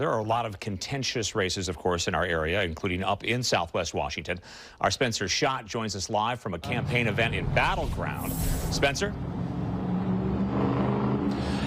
There are a lot of contentious races, of course, in our area, including up in Southwest Washington. Our Spencer Schott joins us live from a campaign event in Battleground. Spencer?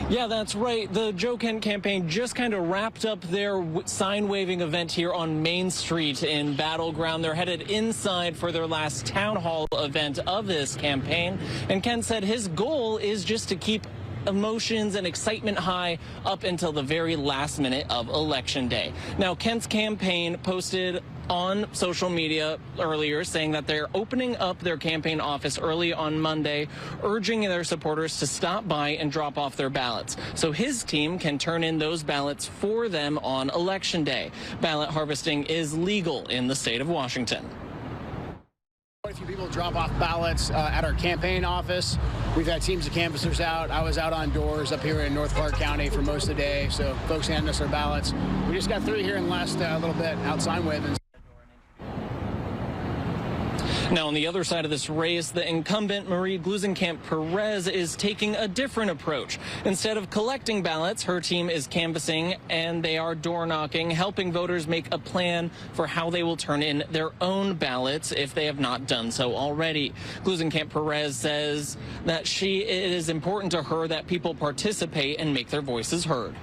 Yeah, that's right. The Joe Kent campaign just kind of wrapped up their sign-waving event here on Main Street in Battleground. They're headed inside for their last town hall event of this campaign. And Kent said his goal is just to keep emotions and excitement high up until the very last minute of Election Day. Now, Kent's campaign posted on social media earlier saying that they're opening up their campaign office early on Monday, urging their supporters to stop by and drop off their ballots so his team can turn in those ballots for them on Election Day. Ballot harvesting is legal in the state of Washington. Quite a few people drop off ballots at our campaign office. We've had teams of canvassers out. I was out on doors up here in North Clark County for most of the day, so folks handing us their ballots. We just got through here in the last little bit out sign waving. Now, on the other side of this race, the incumbent Marie Glusenkamp Perez is taking a different approach. Instead of collecting ballots, her team is canvassing and they are door knocking, helping voters make a plan for how they will turn in their own ballots if they have not done so already. Glusenkamp Perez says that it is important to her that people participate and make their voices heard.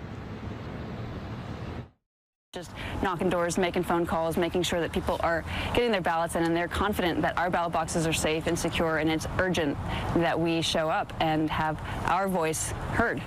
Just knocking doors, making phone calls, making sure that people are getting their ballots in and they're confident that our ballot boxes are safe and secure, and it's urgent that we show up and have our voice heard.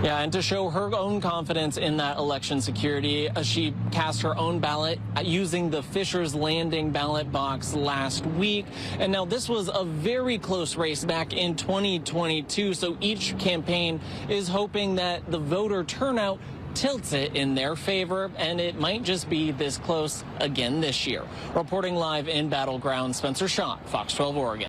Yeah, and to show her own confidence in that election security, she cast her own ballot using the Fisher's Landing ballot box last week. And now this was a very close race back in 2022, so each campaign is hoping that the voter turnout tilts it in their favor, and it might just be this close again this year. Reporting live in Battleground, Spencer Schott, Fox 12 Oregon.